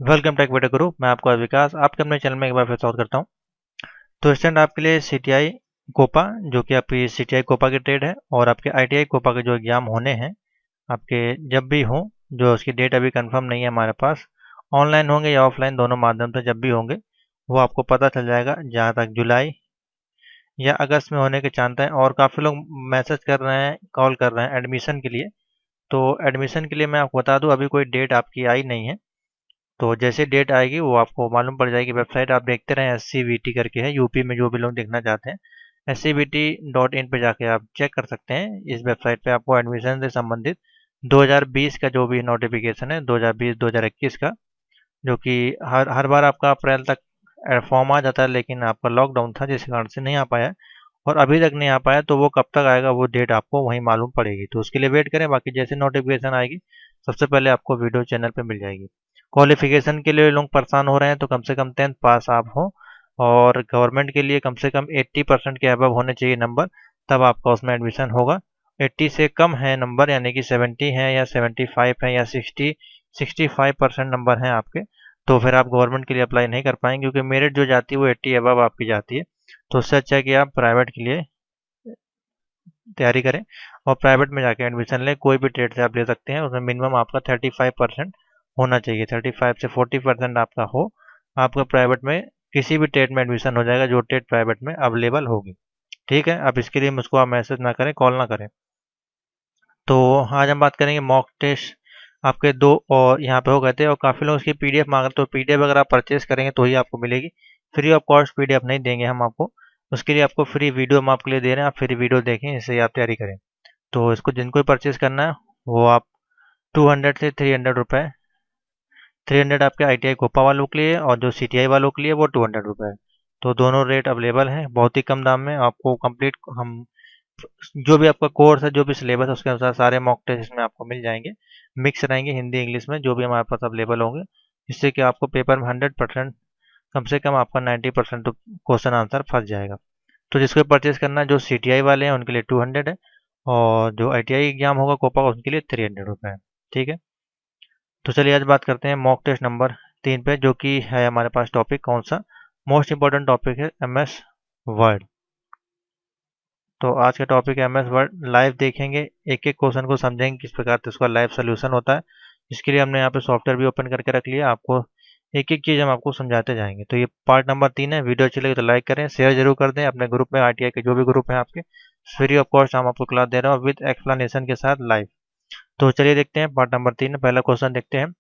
Welcome take video गुरु। मैं आपका विकास आपके अपने चैनल में एक बार फिर स्वागत करता हूं। तो स्टूडेंट आपके लिए सीटीआई कोपा जो कि आपकी सीटीआई कोपा की ट्रेड है और आपके आईटीआई कोपा के जो एग्जाम होने हैं आपके जब भी हों, जो उसकी डेट अभी कंफर्म नहीं है हमारे पास, ऑनलाइन होंगे या ऑफलाइन दोनों माध्यम से जब भी होंगे वो आपको पता चल जाएगा। जहाँ तक जुलाई या अगस्त में होने के चांस हैं और काफ़ी लोग मैसेज कर रहे हैं, कॉल कर रहे हैं एडमिशन के लिए। तो एडमिशन के लिए मैं आपको बता दूं, अभी कोई डेट आपकी आई नहीं है। तो जैसे डेट आएगी वो आपको मालूम पड़ जाएगी। वेबसाइट आप देखते रहें, SCVT करके है, यूपी में जो भी लोग देखना चाहते हैं SCVT.in पे जाके आप चेक कर सकते हैं। इस वेबसाइट पे आपको एडमिशन से संबंधित 2020 का जो भी नोटिफिकेशन है 2020-2021 का, जो कि हर बार आपका अप्रैल तक फॉर्म आ जाता है, लेकिन आपका लॉकडाउन था जिस कारण से नहीं आ पाया और अभी तक नहीं आ पाया। तो वो कब तक आएगा वो डेट आपको वहीं मालूम पड़ेगी, तो उसके लिए वेट करें। बाकी जैसे नोटिफिकेशन आएगी सबसे पहले आपको वीडियो चैनल पे मिल जाएगी। क्वालिफिकेशन के लिए लोग परेशान हो रहे हैं तो कम से कम 10th पास आप हो और गवर्नमेंट के लिए कम से कम 80% के अबव होने चाहिए नंबर, तब आपका उसमें एडमिशन होगा। 80 से कम है नंबर, यानी कि 70 है या 75 है या 65% नंबर हैं आपके, तो फिर आप गवर्नमेंट के लिए अप्लाई नहीं कर पाएंगे, क्योंकि मेरिट जो जाती है वो 80 अबव आपकी जाती है। तो उससे अच्छा है कि आप प्राइवेट के लिए तैयारी करें और प्राइवेट में जाके एडमिशन लें। कोई भी ट्रेड से आप ले सकते हैं, उसमें मिनिमम आपका 35% होना चाहिए। 35 से 40% आपका हो, आपका प्राइवेट में किसी भी ट्रेड में एडमिशन हो जाएगा जो ट्रेड प्राइवेट में अवेलेबल होगी। ठीक है, अब इसके लिए मुझको आप मैसेज ना करें, कॉल ना करें। तो आज हम बात करेंगे मॉक टेस्ट आपके दो और यहाँ पे हो गए थे और काफ़ी लोग उसकी पीडीएफ मांग रहे, तो पीडीएफ अगर आप परचेस करेंगे तो ही आपको मिलेगी। फ्री ऑफ कॉस्ट पीडीएफ नहीं देंगे हम आपको, उसके लिए आपको फ्री वीडियो हम आपके लिए दे रहे हैं। आप फ्री वीडियो देखें, इससे आप तैयारी करें। तो इसको जिनको भी परचेज करना है वो आप 200 से 300 रुपये, 300 आपके ITI कोपा वालों के लिए और जो CTI वालों के लिए वो 200 रुपये है। तो दोनों रेट अवेलेबल हैं बहुत ही कम दाम में। आपको कंप्लीट हम जो भी आपका कोर्स है, जो भी सिलेबस है, उसके अनुसार सारे मॉक टेस्ट इसमें आपको मिल जाएंगे। मिक्स रहेंगे हिंदी इंग्लिश में, जो भी हमारे पास अवेलेबल होंगे, जिससे कि आपको पेपर में 100% कम से कम आपका 90% तो क्वेश्चन आंसर फंस जाएगा। तो जिसको परचेज करना है, जो CTI वाले हैं उनके लिए 200 है और जो ITI एग्जाम होगा कोपा का उनके लिए 300 रुपये है। ठीक है, तो चलिए आज बात करते हैं मॉक टेस्ट नंबर 3 पे, जो कि है हमारे पास टॉपिक कौन सा, मोस्ट इंपॉर्टेंट टॉपिक है MS वर्ड। तो आज का टॉपिक है MS वर्ड। लाइव देखेंगे, एक एक क्वेश्चन को समझेंगे किस प्रकार से उसका लाइव सोल्यूशन होता है। इसके लिए हमने यहाँ पे सॉफ्टवेयर भी ओपन करके रख लिया, आपको एक एक चीज़ हम आपको समझाते जाएंगे। तो ये पार्ट नंबर 3 है। वीडियो अच्छी लगी तो लाइक करें, शेयर जरूर कर दें अपने ग्रुप में, ITI के जो भी ग्रुप है आपके। फ्री ऑफ कॉस्ट हम आपको क्लास दे रहे हैं विद एक्सप्लेनेशन के साथ लाइव। तो चलिए देखते हैं पार्ट नंबर 3, पहला क्वेश्चन देखते हैं।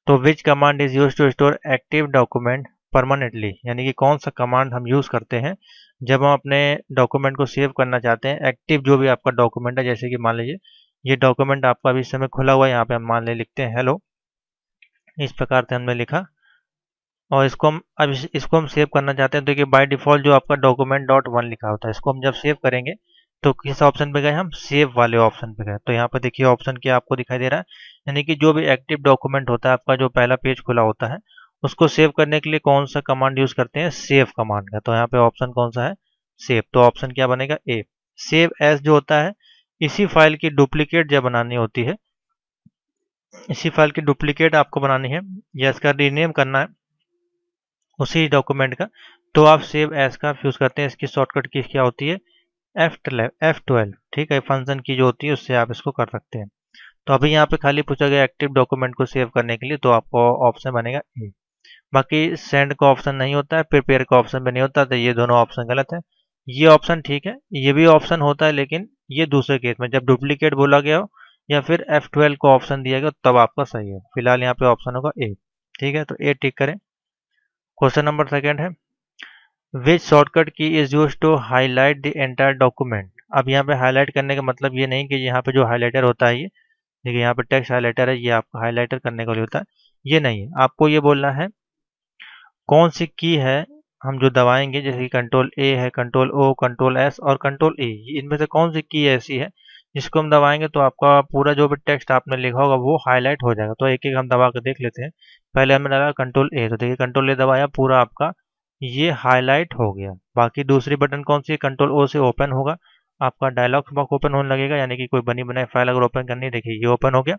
तो which command is use to store active document permanently, यानी कि कौन सा कमांड हम यूज करते हैं जब हम अपने डॉक्यूमेंट को सेव करना चाहते हैं। एक्टिव जो भी आपका डॉक्यूमेंट है, जैसे कि मान लीजिए ये डॉक्यूमेंट आपका अभी इस समय खुला हुआ है, यहाँ पे हम मान ले लिखते हैं हेलो, इस प्रकार से हमने लिखा और इसको हम अब इसको हम सेव करना चाहते हैं। तो देखिए बाय डिफॉल्ट जो आपका डॉक्यूमेंट.1 लिखा होता है, इसको हम जब सेव करेंगे तो किस ऑप्शन पे गए, हम सेव वाले ऑप्शन पे गए। तो यहाँ पे देखिए ऑप्शन क्या आपको दिखाई दे रहा है, यानी कि जो भी एक्टिव डॉक्यूमेंट होता है आपका, जो पहला पेज खुला होता है, उसको सेव करने के लिए कौन सा कमांड यूज करते हैं, सेव कमांड का। तो यहाँ पे ऑप्शन कौन सा है, सेव। तो ऑप्शन क्या बनेगा, ए। सेव एज जो होता है, इसी फाइल की डुप्लीकेट जब बनानी होती है, इसी फाइल की डुप्लीकेट आपको बनानी है या इसका रीनेम करना है उसी डॉक्यूमेंट का, तो आप सेव एज का यूज करते हैं। इसकी शॉर्टकट की क्या होती है, F12। ठीक है, फंक्शन की जो होती है उससे आप इसको कर सकते हैं। तो अभी यहाँ पे खाली पूछा गया एक्टिव डॉक्यूमेंट को सेव करने के लिए, तो आपको ऑप्शन बनेगा ए। बाकी सेंड का ऑप्शन नहीं होता है, प्रिपेयर का ऑप्शन भी नहीं होता, तो ये दोनों ऑप्शन गलत है। ये ऑप्शन ठीक है, ये भी ऑप्शन होता है, लेकिन ये दूसरे केस में जब डुप्लीकेट बोला गया हो या फिर F12 को ऑप्शन दिया गया तब आपका सही है। फिलहाल यहाँ पे ऑप्शन होगा ए। ठीक है, तो ए टिक करें। क्वेश्चन नंबर सेकेंड है, which shortcut key is use to highlight the entire document. अब यहाँ पे हाईलाइट करने का मतलब ये नहीं कि यहाँ पे जो हाईलाइटर होता है, ये देखिए यहाँ पे टेक्स्ट हाईलाइटर है, ये आपको हाईलाइटर करने के लिए होता है, ये नहीं है। आपको ये बोलना है कौन सी की है हम जो दबाएंगे, जैसे कि कंट्रोल ए है, कंट्रोल ओ, कंट्रोल एस और कंट्रोल ए, इनमें से कौन सी की ऐसी है जिसको हम दबाएंगे तो आपका पूरा जो भी टेक्स्ट आपने लिखा होगा वो हाईलाइट हो जाएगा। तो एक एक हम दबा कर देख लेते हैं। पहले हमने डाला कंट्रोल ए, तो देखिए कंट्रोल ए दबाया, पूरा आपका ये हाईलाइट हो गया। बाकी दूसरी बटन कौन सी है, कंट्रोल ओ से ओपन होगा, आपका डायलॉग बॉक्स ओपन होने लगेगा, यानी कि कोई बनी बनाई फाइल अगर ओपन करनी है, देखिए ये ओपन हो गया।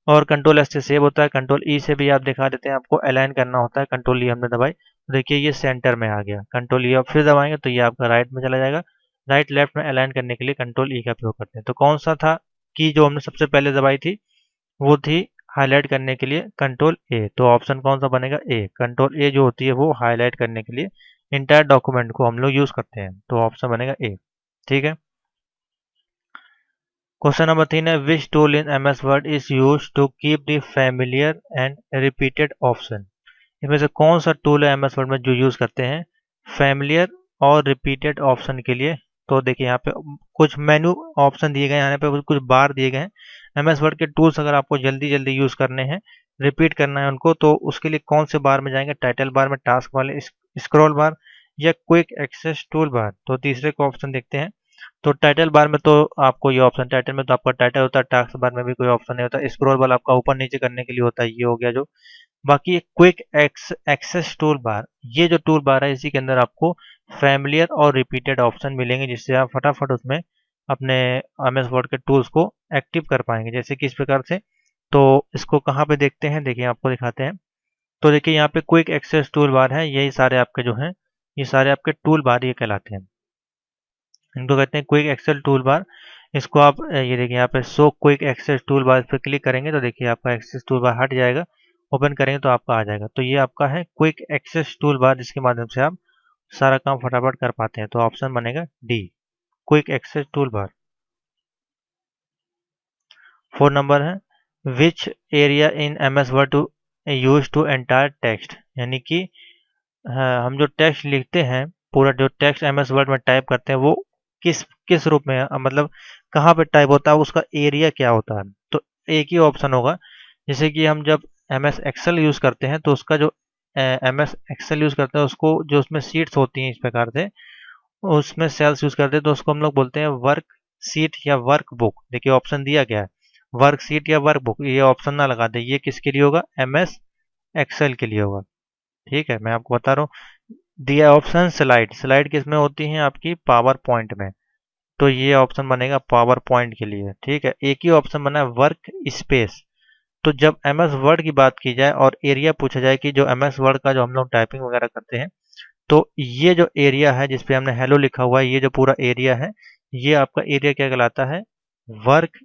और कंट्रोल एस से सेव होता है। कंट्रोल ई से भी आप दिखा देते हैं, आपको अलाइन करना होता है। कंट्रोल ई हमने दबाई, देखिए ये सेंटर में आ गया। कंट्रोल ई आप फिर दबाएंगे तो ये आपका राइट में चला जाएगा। राइट लेफ्ट में अलाइन करने के लिए कंट्रोल ई का प्रयोग करते हैं। तो कौन सा था की जो हमने सबसे पहले दबाई थी, वो थी हाईलाइट करने के लिए कंट्रोल ए। तो ऑप्शन कौन सा बनेगा, ए। कंट्रोल ए जो होती है वो हाईलाइट करने के लिए इंटायर डॉक्यूमेंट को हम लोग यूज करते हैं, तो ऑप्शन बनेगा ए। ठीक है। क्वेश्चन नंबर 3 है, which tool in MS Word is use to keep the familiar and repeated option. इसमें से कौन सा टूल है एमएस वर्ड में जो यूज करते हैं फैमिलियर और रिपीटेड ऑप्शन के लिए। तो देखिए यहाँ पे कुछ मेन्यू ऑप्शन दिए गए हैं, यहाँ पे कुछ बार दिए गए हैं। एमएस वर्ड के टूल्स अगर आपको जल्दी जल्दी यूज करने हैं, रिपीट करना है उनको, तो उसके लिए कौन से बार में जाएंगे, टाइटल बार में, टास्क वाले, स्क्रॉल बार या क्विक एक्सेस टूल बार। तो तीसरे को ऑप्शन देखते हैं। तो टाइटल बार में तो आपको ये ऑप्शन, टाइटल में तो आपका टाइटल होता है, टास्क बार में भी कोई ऑप्शन नहीं होता, स्क्रॉल बार आपका ऊपर नीचे करने के लिए होता है, ये हो गया जो। बाकी क्विक एक्सेस टूल बार, ये जो टूल बार है इसी के अंदर आपको फैमिलियर और रिपीटेड ऑप्शन मिलेंगे, जिससे आप फटाफट उसमें अपने एमएस वर्ड के टूल्स को एक्टिव कर पाएंगे। जैसे कि इस प्रकार से, तो इसको कहाँ पे देखते हैं, देखिए आपको दिखाते हैं। तो देखिए यहाँ पे क्विक एक्सेस टूल बार है, यही सारे आपके जो हैं, ये सारे आपके टूल बार ये कहलाते हैं। इनको कहते हैं क्विक एक्सेस टूल बार। इसको आप ये देखिए यहाँ पे show quick access tool bar पर क्लिक करेंगे तो देखिए आपका एक्सेस टूल बार हट जाएगा, ओपन करेंगे तो आपका आ जाएगा। तो ये आपका है क्विक एक्सेस टूल बार, जिसके माध्यम से आप सारा काम फटाफट कर पाते हैं। तो ऑप्शन बनेगा D, quick access tool bar. 4 number है, which area in MS Word to use to entire text. यानी कि हम जो टेक्स्ट लिखते हैं, पूरा जो टेक्स्ट एमएस वर्ड में टाइप करते हैं, वो किस किस रूप में मतलब कहाँ पे टाइप होता है, उसका एरिया क्या होता है। तो एक ही ऑप्शन होगा। जैसे कि हम जब एमएस एक्सेल यूज़ करते हैं, तो उसका जो एमएस एक्सेल यूज़ करते हैं, उसको जो उसमें सीट्स होती हैं इस प्रकार से, उसमें सेल्स यूज़ करते हैं, तो उसको हम लोग बोलते हैं वर्क सीट या वर्क बुक। देखिए ऑप्शन दिया गया है वर्क सीट या वर्क बुक, ये ऑप्शन ना लगा दे, ये किसके लिए होगा, एमएस एक्सेल के लिए होगा। ठीक है, मैं आपको बता रहा हूँ। दिया ऑप्शन स्लाइड, स्लाइड किस में होती हैं, आपकी पावर पॉइंट में। तो ये ऑप्शन बनेगा पावर पॉइंट के लिए। ठीक है, एक ही ऑप्शन बना है वर्क स्पेस। तो जब एमएस वर्ड की बात की जाए और एरिया पूछा जाए कि जो एमएस वर्ड का जो हम लोग टाइपिंग वगैरह करते हैं, तो ये जो एरिया है जिसपे हमने हेलो लिखा हुआ है, ये जो पूरा एरिया है, ये आपका एरिया क्या कहलाता है, वर्क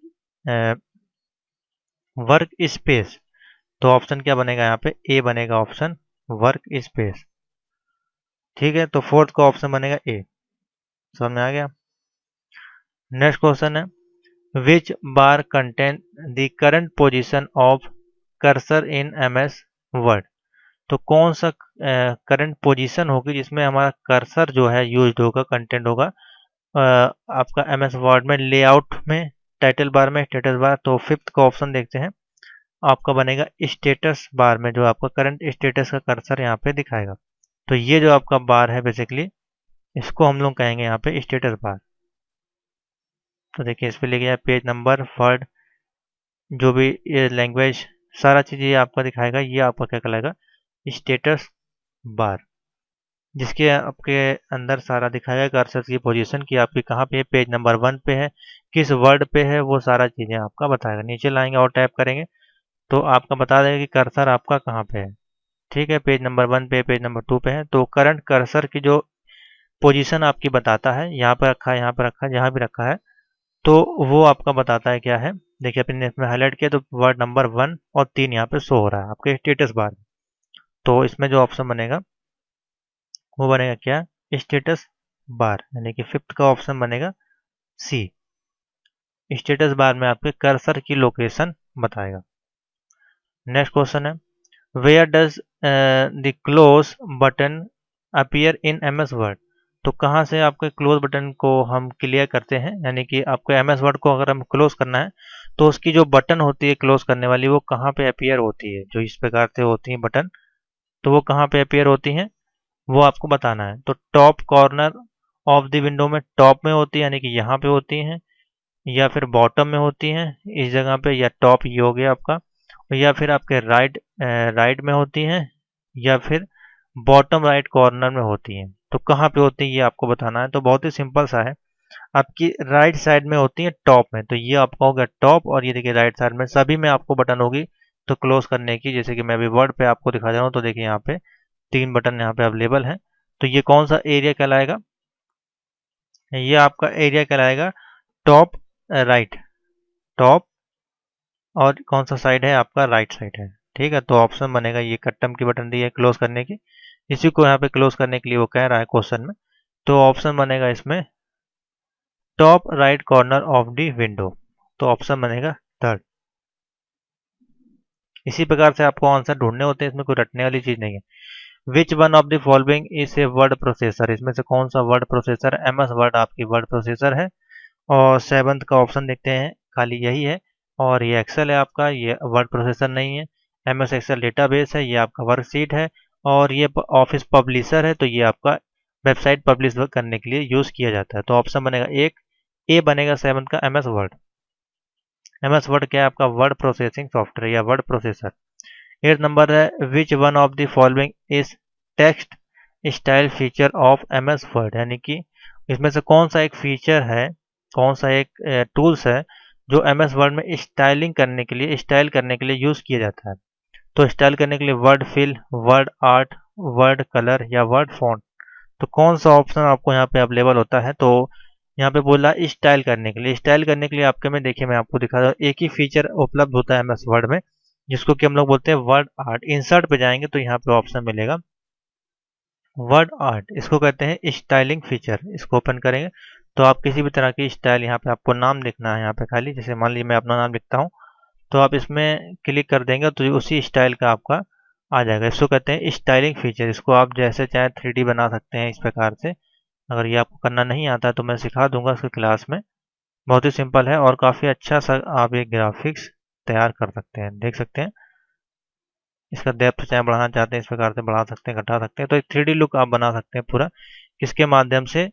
वर्क स्पेस। तो ऑप्शन क्या बनेगा यहाँ पे, ए बनेगा ऑप्शन वर्क स्पेस। ठीक है, तो फोर्थ का ऑप्शन बनेगा ए। समझ में आ गया। नेक्स्ट क्वेश्चन है, which bar contain the current position of cursor in MS Word. तो कौन सा करंट पोजीशन होगी जिसमें हमारा कर्सर जो है यूज होगा, कंटेंट होगा आपका एमएस वर्ड में, लेआउट में, टाइटल बार में, स्टेटस बार। तो फिफ्थ का ऑप्शन देखते हैं, आपका बनेगा स्टेटस बार में, जो आपका करंट स्टेटस का कर्सर यहाँ पे दिखाएगा। तो ये जो आपका बार है बेसिकली, इसको हम लोग कहेंगे यहाँ पे स्टेटस बार। तो देखिए इस पे लिखा है पेज नंबर, वर्ड, जो भी ये लैंग्वेज, सारा चीज़ ये आपका दिखाएगा। ये आपका क्या कहलाएगा, स्टेटस बार, जिसके आपके अंदर सारा दिखाएगा कर्सर की पोजीशन की आपकी कहाँ पे है, पेज नंबर 1 पे है, किस वर्ड पे है, वो सारा चीज़ें आपका बताएगा। नीचे लाएंगे और टैप करेंगे तो आपका बता देगा कि कर्सर आपका कहाँ पे है। ठीक है, पेज नंबर 1 पे, पेज नंबर 2 पे है। तो करंट कर्सर की जो पोजीशन आपकी बताता है, यहाँ पर रखा है, यहाँ पर रखा है, जहाँ भी रखा है, तो वो आपका बताता है क्या है। देखिए अपने इसमें हाईलाइट किया तो वर्ड नंबर 1 और 3 यहाँ पे शो हो रहा है आपके स्टेटस बार। तो इसमें जो ऑप्शन बनेगा वो बनेगा क्या, स्टेटस बार, यानी कि फिफ्थ का ऑप्शन बनेगा सी। स्टेटस बार में आपके कर्सर की लोकेशन बताएगा। नेक्स्ट क्वेश्चन है, where does the close button appear in MS Word. तो कहाँ से आपके क्लोज बटन को हम क्लियर करते हैं, यानी कि आपको एमएस वर्ड को अगर हम क्लोज करना है तो उसकी जो बटन होती है क्लोज करने वाली, वो कहाँ पे अपीयर होती है, जो इस प्रकार से होती है बटन, तो वो कहाँ पे अपीयर होती हैं, वो आपको बताना है। तो top corner of the window में, टॉप में होती है यानी कि यहाँ पे होती हैं, या फिर बॉटम में होती हैं इस जगह पे, या टॉप ये हो गया आपका, या फिर आपके राइट में होती हैं, या फिर बॉटम राइट कॉर्नर में होती हैं। तो कहाँ पे होती है ये आपको बताना है। तो बहुत ही सिंपल सा है, आपकी राइट साइड में होती है टॉप में, तो ये आपका होगा टॉप, और ये देखिए राइट साइड में सभी में आपको बटन होगी तो क्लोज करने की। जैसे कि मैं अभी वर्ड पे आपको दिखा दे रहा हूँ, तो देखिए यहाँ पे 3 बटन यहाँ पे अवेलेबल हैं। तो ये कौन सा एरिया कहलाएगा? ये आपका एरिया कहलाएगा टॉप राइट, टॉप, और कौन सा साइड है आपका? राइट साइड है। ठीक है, तो ऑप्शन बनेगा ये कट्टम की बटन दी है क्लोज करने की, इसी को यहाँ पे क्लोज करने के लिए वो कह रहा है क्वेश्चन में। तो ऑप्शन बनेगा इसमें top right corner of the window, तो ऑप्शन बनेगा थर्ड। इसी प्रकार से आपको आंसर ढूंढने होते हैं, इसमें कोई रटने वाली चीज नहीं है। Which one of the following is a word processor, इसमें से कौन सा वर्ड प्रोसेसर? एमएस वर्ड आपकी वर्ड प्रोसेसर है। और सेवंथ का ऑप्शन देखते हैं, खाली यही है। और ये एक्सेल है आपका, ये वर्ड प्रोसेसर नहीं है। एमएस एक्सेल डेटाबेस है, ये आपका वर्कशीट है। और ये ऑफिस पब्लिशर है, तो ये आपका वेबसाइट पब्लिश करने के लिए यूज किया जाता है। तो ऑप्शन बनेगा एक, ए बनेगा सेवंथ का एमएस वर्ड। एमएस वर्ड क्या है आपका? वर्ड प्रोसेसिंग सॉफ्टवेयर या वर्ड प्रोसेसर। 8 नंबर है which one of the following is text style feature of MS word, यानी कि इसमें से कौन सा एक फीचर है, कौन सा एक टूल्स है जो एमएस वर्ड में स्टाइलिंग करने के लिए, स्टाइल करने के लिए यूज किया जाता है। तो स्टाइल करने के लिए word fill, word art, word colour या वर्ड फॉन्ट, तो कौन सा ऑप्शन आपको यहाँ पे अवेलेबल होता है? तो यहाँ पे बोला स्टाइल करने के लिए। स्टाइल करने के लिए आपके में देखिए मैं आपको दिखा रहा हूँ, एक ही फीचर उपलब्ध होता है एमएस वर्ड में, जिसको कि हम लोग बोलते हैं वर्ड आर्ट। इंसर्ट पे जाएंगे तो यहाँ पे ऑप्शन मिलेगा वर्ड आर्ट, इसको कहते हैं स्टाइलिंग फीचर। इसको ओपन करेंगे तो आप किसी भी तरह की स्टाइल, यहाँ पे आपको नाम लिखना है यहाँ पे खाली, जैसे मान लीजिए मैं अपना नाम लिखता हूँ, तो आप इसमें क्लिक कर देंगे तो उसी स्टाइल का आपका आ जाएगा। इसको कहते हैं स्टाइलिंग फीचर। इसको आप जैसे चाहे 3D बना सकते हैं इस प्रकार से। अगर ये आपको करना नहीं आता है तो मैं सिखा दूंगा उसके क्लास में, बहुत ही सिंपल है और काफ़ी अच्छा सा आप एक ग्राफिक्स तैयार कर सकते हैं। देख सकते हैं इसका डेप्थ चाहे बढ़ाना चाहते हैं इस प्रकार से बढ़ा सकते हैं, घटा सकते हैं। तो एक 3D लुक आप बना सकते हैं पूरा, किसके माध्यम से?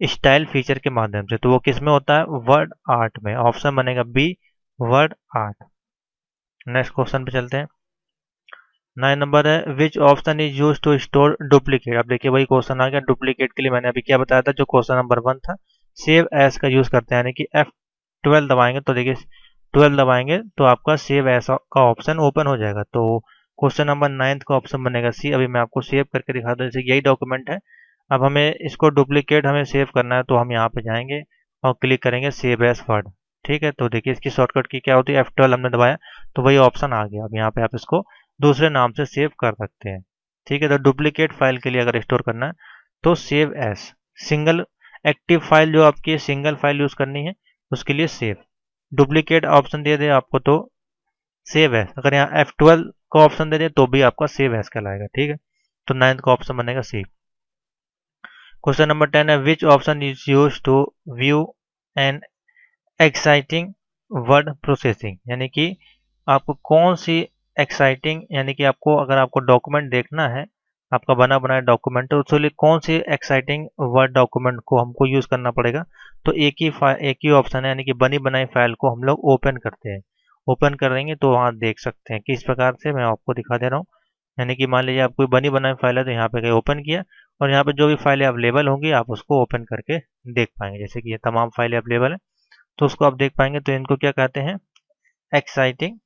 स्टाइल फीचर के माध्यम से। तो वो किस में होता है? वर्ड आर्ट में। ऑप्शन बनेगा B, word art. Next question पे चलते हैं। 9 नंबर है which option is use to store duplicate. अब देखिए वही क्वेश्चन आ गया डुप्लीकेट के लिए। मैंने अभी क्या बताया था, जो क्वेश्चन नंबर 1 था, सेव एज का यूज करते हैं, यानी कि F12 दबाएंगे तो देखिए 12 दबाएंगे तो आपका सेव एज का ऑप्शन ओपन हो जाएगा। तो क्वेश्चन नंबर 9 का ऑप्शन बनेगा सी। अभी मैं आपको सेव करके दिखा दूं, जैसे यही डॉक्यूमेंट है, अब हमें इसको डुप्लीकेट हमें सेव करना है, तो हम यहाँ पे जाएंगे और क्लिक करेंगे सेव एज वर्ड। ठीक है, तो देखिए इसकी शॉर्टकट की क्या होती है, F12 हमने दबाया तो वही ऑप्शन आ गया। अब यहाँ पे आप इसको दूसरे नाम से सेव कर सकते हैं। ठीक है, तो डुप्लीकेट फाइल के लिए अगर स्टोर करना है तो save as. Single active file जो आपकी सिंगल फाइल यूज करनी है उसके लिए सेव। डुप्लीकेट ऑप्शन दे दे आपको तो सेव एज। अगर यहाँ F12 का ऑप्शन दे दे तो भी आपका सेव एज कहलाएगा। ठीक है, तो 9th का ऑप्शन बनेगा सी। क्वेश्चन नंबर 10 है which option is use to view an exciting word processing, यानी कि आपको कौन सी एक्साइटिंग, यानी कि आपको अगर आपको डॉक्यूमेंट देखना है, आपका बना बनाया डॉक्यूमेंट, तो उसके लिए कौन सी एक्साइटिंग वर्ड डॉक्यूमेंट को हमको यूज करना पड़ेगा? तो एक ही ऑप्शन है, यानी कि बनी बनाई फाइल को हम लोग ओपन करते हैं। ओपन करेंगे तो वहाँ देख सकते हैं किस प्रकार से, मैं आपको दिखा दे रहा हूँ। यानी कि मान लीजिए आप कोई बनी बनाई फाइल है तो यहाँ पे कहीं ओपन किया, और यहाँ पे जो भी फाइलें अवेलेबल होंगी आप उसको ओपन करके देख पाएंगे। जैसे कि ये तमाम फाइलें अवेलेबल है तो उसको आप देख पाएंगे। तो इनको क्या कहते हैं? Exciting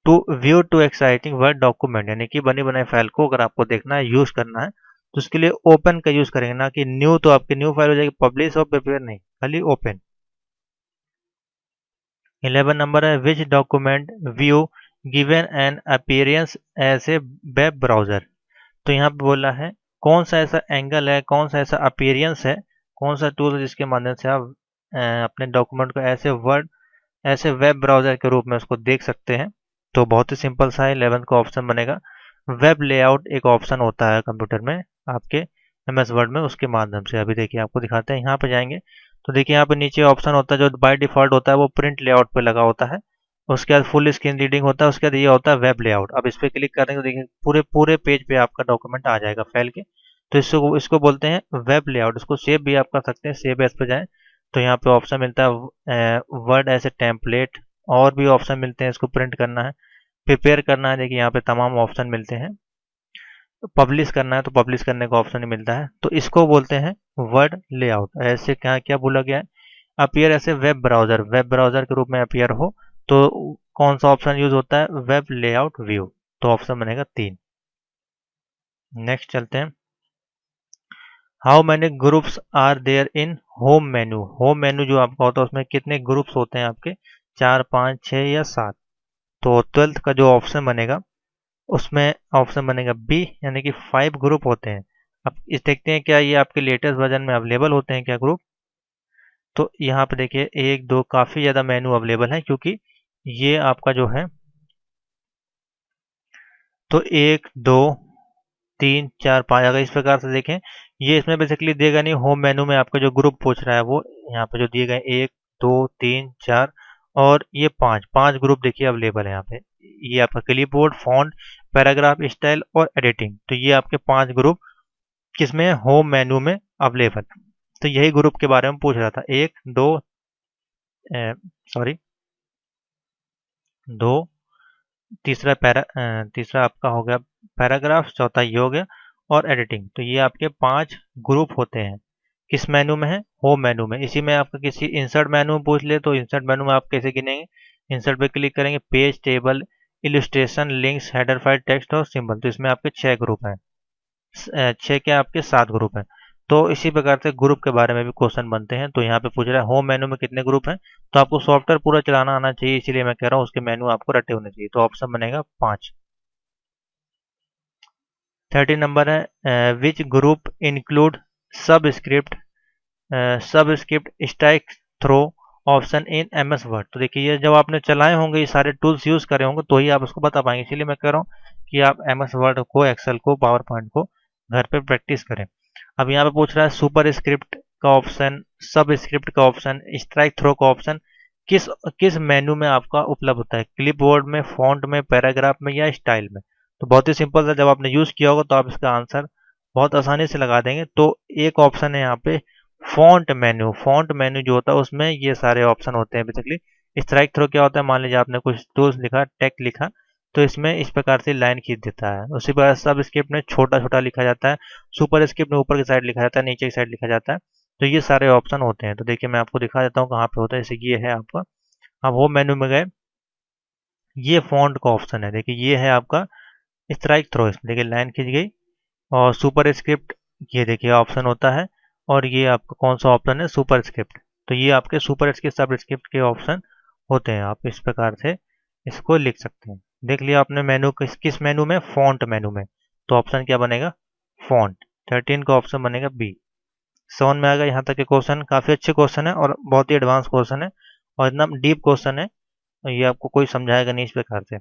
to view to exciting word document, यानी कि बनी बनाई फाइल को अगर आपको देखना है, यूज करना है, तो उसके लिए ओपन का यूज करेंगे, ना कि न्यू। तो आपकी न्यू फाइल हो जाएगी, पब्लिश और प्रिपेयर नहीं, खाली ओपन। 11 नंबर है which document view given an appearance as a web browser. तो यहाँ पे बोला है कौन सा ऐसा एंगल है, कौन सा ऐसा अपीयरेंस है, कौन सा टूल है जिसके माध्यम से आप अपने डॉक्यूमेंट को ऐसे वेब ब्राउजर के रूप में उसको देख सकते हैं। तो बहुत ही सिंपल सा है, 11 का ऑप्शन बनेगा वेब लेआउट। एक ऑप्शन होता है कंप्यूटर में आपके एमएस वर्ड में, उसके माध्यम से। अभी देखिए आपको दिखाते हैं, यहाँ पे जाएंगे तो देखिए यहाँ पे नीचे ऑप्शन होता है जो बाय डिफॉल्ट होता है वो प्रिंट लेआउट पे लगा होता है। उसके बाद फुल स्क्रीन रीडिंग होता है, उसके बाद ये होता है वेब लेआउट। अब इस पर क्लिक करेंगे तो देखिए पूरे पूरे पेज पे आपका डॉक्यूमेंट आ जाएगा फाइल के। तो इसको बोलते हैं वेब लेआउट। इसको सेव भी आप कर सकते हैं, सेव एज पे जाएं तो यहाँ पे ऑप्शन मिलता है वर्ड एज ए टेम्पलेट, और भी ऑप्शन मिलते हैं। इसको प्रिंट करना है, प्रिपेयर करना है, देखिए यहाँ पे तमाम ऑप्शन मिलते हैं। पब्लिश करना है तो पब्लिश करने का ऑप्शन ही मिलता है। तो इसको बोलते हैं वर्ड लेआउट। ऐसे क्या क्या बोला गया है, अपीयर ऐसे वेब ब्राउजर के रूप में अपीयर हो तो कौन सा ऑप्शन यूज होता है, वेब लेआउट व्यू। तो ऑप्शन बनेगा 3। नेक्स्ट चलते हैं, how many groups are there in home menu. Home menu जो आपका होता है उसमें कितने ग्रुप्स होते हैं आपके, 4, 5, 6 या 7। तो 12th का जो ऑप्शन बनेगा उसमें ऑप्शन बनेगा बी, यानी कि 5 ग्रुप होते हैं। अब इस देखते हैं क्या ये आपके लेटेस्ट वर्जन में अवेलेबल होते हैं क्या ग्रुप। तो यहाँ पे देखिए 1, 2 काफ़ी ज़्यादा मेनू अवेलेबल है, क्योंकि ये आपका जो है तो 1, 2, 3, 4, 5 अगर इस प्रकार से देखें, ये इसमें बेसिकली देगा नहीं। होम मेनू में आपका जो ग्रुप पूछ रहा है वो यहाँ पे जो दिए गए 1, 2, 3, 4 और ये 5 5 ग्रुप देखिए अवेलेबल है यहाँ पे। ये आपका क्लिपबोर्ड, फॉन्ट, पैराग्राफ स्टाइल और एडिटिंग, तो ये आपके 5 ग्रुप किसमें, होम मेनू में अवेलेबल। तो यही ग्रुप के बारे में पूछ रहा था, 1, 2 सॉरी 2, तीसरा आपका हो गया पैराग्राफ, चौथा ये हो गया और एडिटिंग। तो ये आपके 5 ग्रुप होते हैं, किस मेनू में है, होम मेनू में। इसी में आपका किसी इंसर्ट मेनू में पूछ ले तो इंसर्ट मेनू में आप कैसे गिनेंगे, इंसर्ट पे क्लिक करेंगे, page, table, illustration, links, header file, text और सिंबल। तो इसमें आपके 6 ग्रुप हैं, 6 के आपके 7 ग्रुप हैं। तो इसी प्रकार से ग्रुप के बारे में भी क्वेश्चन बनते हैं। तो यहाँ पे पूछ रहा है होम मेनू में कितने ग्रुप हैं, तो आपको सॉफ्टवेयर पूरा चलाना आना चाहिए, इसीलिए मैं कह रहा हूँ उसके मेनू आपको रटे होने चाहिए। तो ऑप्शन बनेगा 5। 13 नंबर है, which group include subscript strikethrough option in MS Word. तो देखिए ये जब आपने चलाए होंगे, ये सारे टूल्स यूज करे होंगे, तो ही आप उसको बता पाएंगे। इसीलिए मैं कह रहा हूँ कि आप MS वर्ड को, एक्सेल को, पावर पॉइंट को घर पे प्रैक्टिस करें। अब यहाँ पे पूछ रहा है सुपर स्क्रिप्ट का ऑप्शन, सब स्क्रिप्ट का ऑप्शन, स्ट्राइक थ्रो का ऑप्शन किस किस मेन्यू में आपका उपलब्ध होता है, क्लिपबोर्ड में, फॉन्ट में, पैराग्राफ में या स्टाइल में। तो बहुत ही सिंपल है, जब आपने यूज किया होगा तो आप इसका आंसर बहुत आसानी से लगा देंगे। तो एक ऑप्शन है यहाँ पे फॉन्ट मेन्यू। फॉन्ट मेन्यू जो होता है उसमें ये सारे ऑप्शन होते हैं बेसिकली। स्ट्राइक थ्रो क्या होता है, मान लीजिए आपने कुछ टूल्स लिखा, टेक्स्ट लिखा, तो इसमें इस प्रकार से लाइन खींच देता है। उसी प्रकार सब स्क्रिप्ट में छोटा छोटा लिखा जाता है, सुपर स्क्रिप्ट में ऊपर की साइड लिखा जाता है, नीचे की साइड लिखा जाता है। तो ये सारे ऑप्शन होते हैं। तो देखिए मैं आपको दिखा देता हूँ कहाँ पे होता है। जैसे ये है आपका, आप होम मेन्यू में गए, ये फॉन्ट का ऑप्शन है, देखिए ये है आपका स्ट्राइक थ्रो। इसमें देखिए लाइन खींच गई। और सुपर स्क्रिप्ट, ये देखिए ऑप्शन होता है। और ये आपका कौन सा ऑप्शन है, सुपर स्क्रिप्ट। तो ये आपके सुपर स्क्रिप्ट, सब स्क्रिप्ट के ऑप्शन होते हैं। आप इस प्रकार से इसको लिख सकते हैं। देख लिया आपने मेनू किस मेनू में, फॉन्ट मेनू में। तो ऑप्शन क्या बनेगा, फॉन्ट। 13 का ऑप्शन बनेगा बी। समझ में आ गया यहाँ तक के क्वेश्चन, काफ़ी अच्छे क्वेश्चन है और बहुत ही एडवांस क्वेश्चन है और इतना डीप क्वेश्चन है, ये आपको कोई समझाएगा नहीं इस प्रकार से।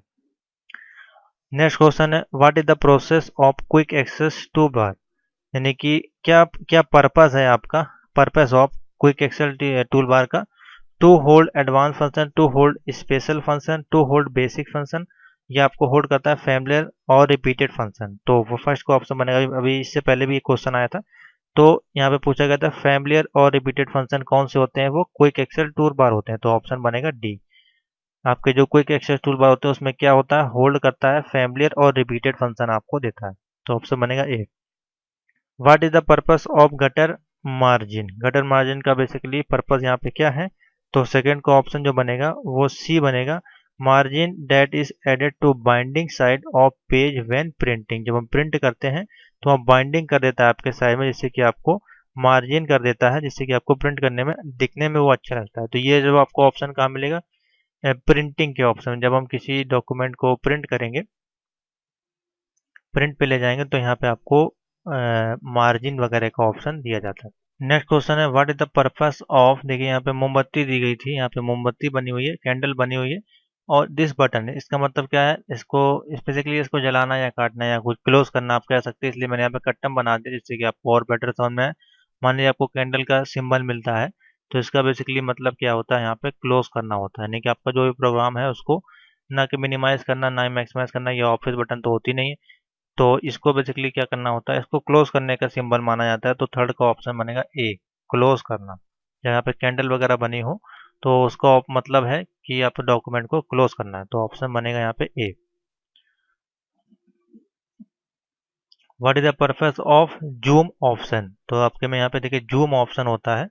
नेक्स्ट क्वेश्चन है, what is the process of quick access to bar. यानी कि क्या क्या पर्पस है आपका, purpose of quick excel tool bar का। To hold advance function, to hold special function, to hold basic function, ये आपको होल्ड करता है फैमिलियर और रिपीटेड फंक्शन। तो वो फर्स्ट का ऑप्शन बनेगा। अभी इससे पहले भी एक क्वेश्चन आया था, तो यहाँ पे पूछा गया था फैमिलियर और रिपीटेड फंक्शन कौन से होते हैं, वो क्विक एक्सेल टूल बार होते हैं। तो ऑप्शन बनेगा डी। आपके जो क्विक एक्सेस टूल बार होते हैं उसमें क्या होता है, होल्ड करता है फैमिलियर और रिपीटेड फंक्शन आपको देता है। तो ऑप्शन बनेगा A. What is the purpose of gutter margin. Gutter margin का बेसिकली पर्पस यहाँ पे क्या है, तो सेकंड का ऑप्शन जो बनेगा वो सी बनेगा। Margin that is added to binding side of page when printing. जब हम प्रिंट करते हैं तो हम बाइंडिंग कर देता है आपके साइड में, जिससे कि आपको मार्जिन कर देता है, जिससे कि आपको प्रिंट करने में, दिखने में वो अच्छा लगता है। तो ये जब आपको ऑप्शन कहाँ मिलेगा, प्रिंटिंग के ऑप्शन। जब हम किसी डॉक्यूमेंट को प्रिंट करेंगे, प्रिंट पे ले जाएंगे, तो यहाँ पे आपको मार्जिन वगैरह का ऑप्शन दिया जाता है। नेक्स्ट क्वेश्चन है, what is the purpose of. देखिए यहाँ पे मोमबत्ती दी गई थी, यहाँ पे मोमबत्ती बनी हुई है, कैंडल बनी हुई है और दिस बटन है। इसका मतलब क्या है, इसको स्पेसिफिकली इसको जलाना या काटना या कुछ क्लोज करना आप कह सकते हैं। इसलिए मैंने यहाँ पे कट्टम बना दिया, जिससे कि आपको और बेटर समझ में आए। मान लीजिए आपको कैंडल का सिंबल मिलता है, तो इसका बेसिकली मतलब क्या होता है, यहाँ पे क्लोज करना होता है। यानी कि आपका जो भी प्रोग्राम है उसको ना कि मिनिमाइज करना, ना ही मैक्सिमाइज करना, ये ऑफिस बटन तो होती नहीं है। तो इसको बेसिकली क्या करना होता है, इसको क्लोज करने का सिंबल माना जाता है। तो थर्ड का ऑप्शन बनेगा ए, क्लोज करना। जहाँ पे कैंडल वगैरह बनी हो तो उसका मतलब है कि आप डॉक्यूमेंट को क्लोज करना है। तो ऑप्शन बनेगा यहाँ पे A. What is the purpose of zoom option. तो आपके में यहाँ पे देखिए जूम ऑप्शन होता है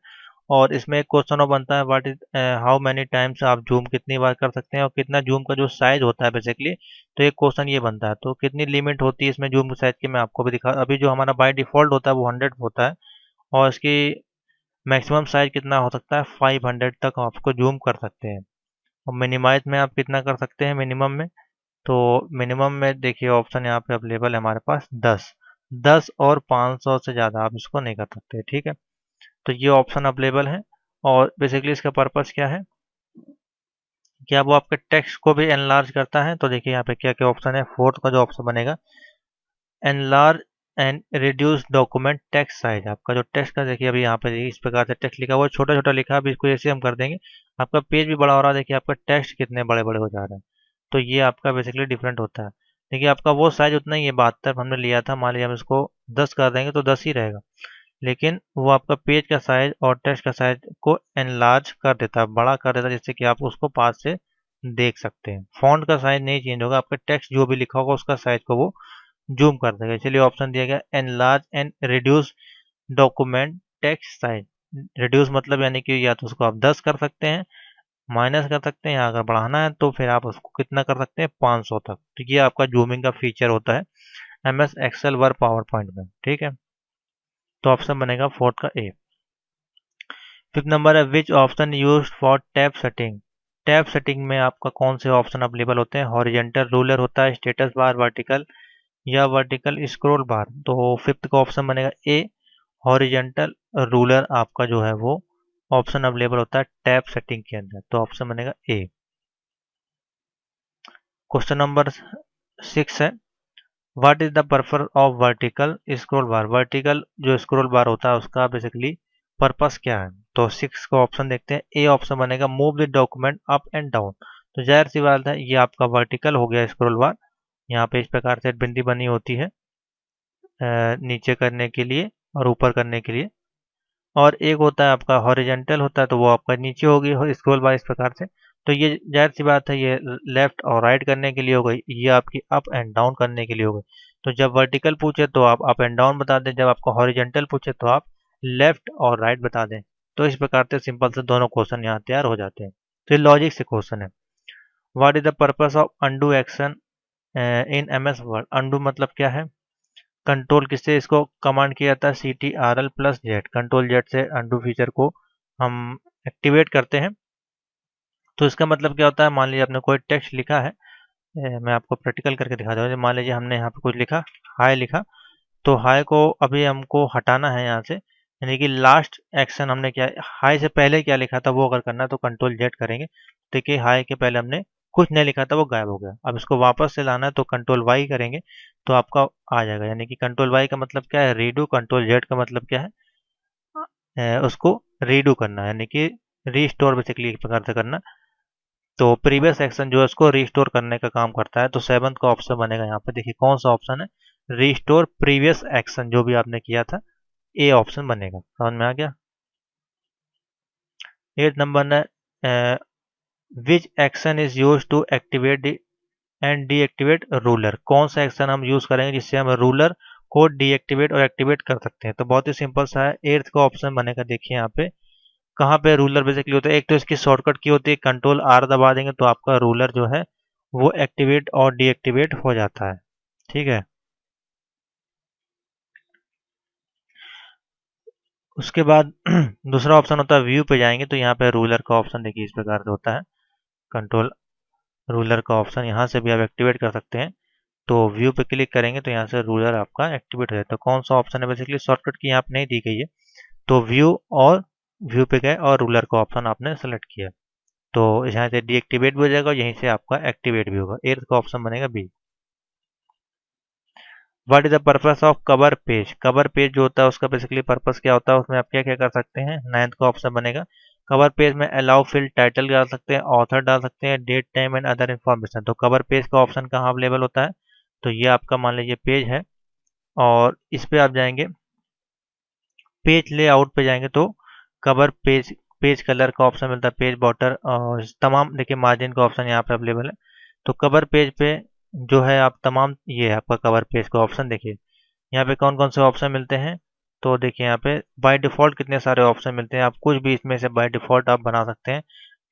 और इसमें एक क्वेश्चन और बनता है what is how many times आप जूम कितनी बार कर सकते हैं और कितना जूम का जो साइज होता है बेसिकली। तो एक क्वेश्चन ये बनता है, तो कितनी लिमिट होती है इसमें जूम की साइज की मैं आपको भी दिखा। अभी जो हमारा बाय डिफॉल्ट होता है वो 100 होता है और इसकी मैक्सिमम साइज कितना हो सकता है 500 तक आपको जूम कर सकते हैं। और मिनिमाइज में आप कितना कर सकते हैं मिनिमम में। तो मिनिमम में देखिए ऑप्शन यहाँ पे अवेलेबल है हमारे पास 10 और 500 से ज़्यादा आप इसको नहीं कर सकते, ठीक है। तो ये ऑप्शन अवेलेबल है और बेसिकली इसका पर्पस क्या है, क्या वो आपके टेक्स्ट को भी एनलार्ज करता है। तो देखिए यहाँ पे क्या क्या ऑप्शन है। फोर्थ का जो ऑप्शन बनेगा enlarge and reduce document text size. आपका जो टेक्स्ट का देखिए अभी यहाँ पे देखिए इस प्रकार से टेक्स्ट लिखा हुआ है, छोटा छोटा लिखा है। अभी इसको जैसे हम कर देंगे आपका पेज भी बड़ा हो रहा है। देखिए आपका टेक्स्ट कितने बड़े बड़े हो जा रहे हैं। तो ये आपका बेसिकली डिफरेंट होता है। देखिए आपका वो साइज उतना ही है 72 हमने लिया था, मान लीजिए हम इसको 10 कर देंगे तो 10 ही रहेगा, लेकिन वो आपका पेज का साइज और टेक्स्ट का साइज को एनलार्ज कर देता है, बड़ा कर देता है, जिससे कि आप उसको पास से देख सकते हैं। फॉन्ट का साइज नहीं चेंज होगा, आपका टेक्स्ट जो भी लिखा होगा उसका साइज को वो जूम कर देगा। चलिए ऑप्शन दिया गया enlarge and reduce document text size. Reduce मतलब यानी कि या तो उसको आप 10 कर सकते हैं, माइनस कर सकते हैं, या अगर बढ़ाना है तो फिर आप उसको कितना कर सकते हैं 500 तक। तो ये आपका जूमिंग का फीचर होता है MS Excel Word PowerPoint में, ठीक है। तो ऑप्शन बनेगा फोर्थ का ए। फिफ्थ नंबर है which option use for tab setting. Tab setting में आपका कौन से ऑप्शन अवेलेबल होते हैं। हॉरिजेंटल रूलर होता है, स्टेटस बार, वर्टिकल या वर्टिकल स्क्रॉल बार। तो फिफ्थ का ऑप्शन बनेगा ए, हॉरिजेंटल रूलर आपका जो है वो ऑप्शन अवेलेबल होता है टैब सेटिंग के अंदर। तो ऑप्शन बनेगा ए। क्वेश्चन नंबर 6 है what is the purpose of vertical scroll bar. Vertical जो स्क्रॉल बार होता है उसका बेसिकली पर्पस क्या है। तो 6 का ऑप्शन देखते हैं। ए ऑप्शन बनेगा move the document up and down. तो जाहिर सी बात है ये आपका वर्टिकल हो गया स्क्रॉल बार। यहाँ पे इस प्रकार से बिंदी बनी होती है नीचे करने के लिए और ऊपर करने के लिए। और एक होता है आपका हॉरिजेंटल होता है, तो वो आपका नीचे होगी स्क्रॉल बार इस प्रकार से। तो ये जाहिर सी बात है ये लेफ्ट और राइट करने के लिए हो गई, ये आपकी अप एंड डाउन करने के लिए हो गई। तो जब वर्टिकल पूछे तो आप अप एंड डाउन बता दें, जब आपको हॉरिजेंटल पूछे तो आप लेफ्ट और राइट बता दें। तो इस प्रकार से सिंपल से दोनों क्वेश्चन यहाँ तैयार हो जाते हैं। तो ये लॉजिक से क्वेश्चन है। What is the purpose of undo action in MS word. Undo मतलब क्या है, कंट्रोल किससे इसको कमांड किया जाता है CTRL+Z। कंट्रोल Z से अंडू फीचर को हम एक्टिवेट करते हैं। तो इसका मतलब क्या होता है, मान लीजिए आपने कोई टेक्स्ट लिखा है, मैं आपको प्रैक्टिकल करके दिखा दूँ। मान लीजिए हमने यहाँ पे कुछ लिखा, हाय लिखा, तो हाय को अभी हमको हटाना है यहाँ से, यानी कि लास्ट एक्शन हमने क्या, हाय से पहले क्या लिखा था वो अगर करना है तो कंट्रोल Z करेंगे। देखिए हाय के पहले हमने कुछ नहीं लिखा था, वो गायब हो गया। अब इसको वापस से लाना है तो कंट्रोल Y करेंगे तो आपका आ जाएगा। यानी कि कंट्रोल Y का मतलब क्या है रीडू, कंट्रोल Z का मतलब क्या है उसको रीडू करना, यानी कि रीस्टोर बेसिकली एक प्रकार से करना। तो प्रीवियस एक्शन जो है उसको रीस्टोर करने का काम करता है। तो 7th का ऑप्शन बनेगा यहाँ पे। देखिए कौन सा ऑप्शन है, रीस्टोर प्रीवियस एक्शन, जो भी आपने किया था ए ऑप्शन बनेगा। समझ में आ गया। 8 नंबर है which action is use to activate and deactivate ruler. कौन सा एक्शन हम यूज करेंगे जिससे हम रूलर को डीएक्टिवेट और एक्टिवेट कर सकते हैं। तो बहुत ही सिंपल सा है, 8th का ऑप्शन बनेगा। देखिए यहाँ पे कहाँ पे रूलर बेसिकली होता है, एक तो इसकी शॉर्टकट की होती है, कंट्रोल R दबा देंगे तो आपका रूलर जो है वो एक्टिवेट और डीएक्टिवेट हो जाता है, ठीक है। उसके बाद दूसरा ऑप्शन होता है व्यू पे जाएंगे तो यहाँ पे रूलर का ऑप्शन देखिए इस प्रकार से होता है। कंट्रोल रूलर का ऑप्शन यहाँ से भी आप एक्टिवेट कर सकते हैं। तो व्यू पे क्लिक करेंगे तो यहाँ से रूलर आपका एक्टिवेट हो जाता है। तो कौन सा ऑप्शन है, बेसिकली शॉर्टकट की यहाँ पे नहीं दी गई है। तो व्यू पे गए और रूलर का ऑप्शन आपने सेलेक्ट किया तो यहाँ से डीएक्टिवेट भी हो जाएगा और यहीं से आपका एक्टिवेट भी होगा। 8th का ऑप्शन बनेगा B. What is the purpose of cover page. Cover page जो होता है उसका बेसिकली पर्पस क्या होता है, उसमें आप क्या क्या कर सकते हैं। 9th का ऑप्शन बनेगा कवर पेज में अलाउ फील्ड टाइटल डाल सकते हैं, ऑथर डाल सकते हैं, date time and other information. तो कवर पेज का ऑप्शन कहाँ अवेलेबल होता है, तो ये आपका मान लीजिए पेज है और इस पे आप जाएंगे, पेज लेआउट पे जाएंगे तो कवर पेज, पेज कलर का ऑप्शन मिलता है, पेज बॉर्डर और तमाम देखिए मार्जिन का ऑप्शन यहाँ पे अवेलेबल है। तो कवर पेज पे जो है आप तमाम, ये है आपका कवर पेज का ऑप्शन। देखिए यहाँ पे कौन कौन से ऑप्शन मिलते हैं, तो देखिए यहाँ पे बाय डिफ़ॉल्ट कितने सारे ऑप्शन मिलते हैं। आप कुछ भी इसमें से बाय डिफ़ॉल्ट आप बना सकते हैं।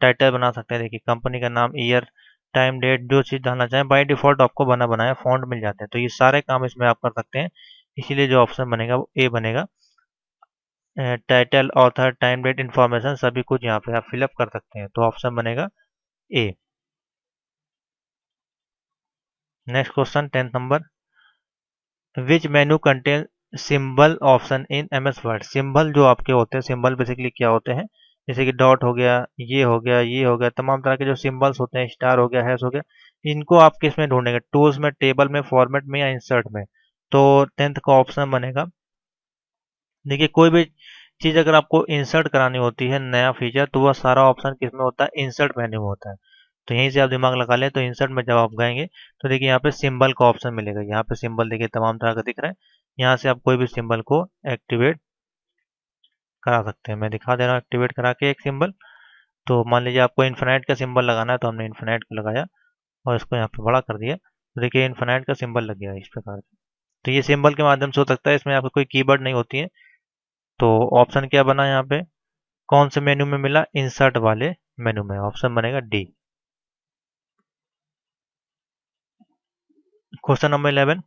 टाइटल बना सकते हैं, देखिए कंपनी का नाम, ईयर, टाइम, डेट, जो चीज़ डालना चाहें बाय डिफ़ॉल्ट आपको बना बनाया फ़ॉन्ट मिल जाते हैं। तो ये सारे काम इसमें आप कर सकते हैं, इसीलिए जो ऑप्शन बनेगा वो ए बनेगा। Title, author, time, date, information सभी कुछ यहाँ पे आप फिलअप कर सकते हैं, तो ऑप्शन बनेगा A. Next question 10th number, which menu contain symbol option in MS Word. Symbol जो आपके होते हैं, सिंबल बेसिकली क्या होते हैं, जैसे कि डॉट हो गया, ये हो गया, ये हो गया, तमाम तरह के जो सिंबल्स होते हैं, स्टार हो गया, हैश हो गया, इनको आप किस में ढूंढेंगे, टूल्स में, टेबल में, फॉर्मेट में या इंसर्ट में। तो 10th का ऑप्शन बनेगा, देखिए कोई भी चीज़ अगर आपको इंसर्ट करानी होती है नया फीचर, तो वह सारा ऑप्शन किस में होता है, इंसर्ट मेन्यू में होता है। तो यहीं से आप दिमाग लगा लें, तो इंसर्ट में जब आप गएंगे तो देखिए यहाँ पे सिंबल का ऑप्शन मिलेगा। यहाँ पे सिंबल देखिए तमाम तरह का दिख रहा है, यहाँ से आप कोई भी सिंबल को एक्टिवेट करा सकते हैं। मैं दिखा दे रहा हूँ एक्टिवेट करा के एक सिंबल। तो मान लीजिए आपको इन्फिनाइट का सिंबल लगाना है, तो हमने इन्फिनाइट को लगाया और इसको यहाँ पे बड़ा कर दिया, तो देखिए इन्फिनाइट का सिंबल लग गया इस प्रकार से। तो ये सिंबल के माध्यम से हो सकता है, इसमें आपको कोई कीवर्ड नहीं होती है। तो ऑप्शन क्या बना यहाँ पे, कौन से मेन्यू में मिला, इंसर्ट वाले मेन्यू में, ऑप्शन बनेगा D. Question number 11,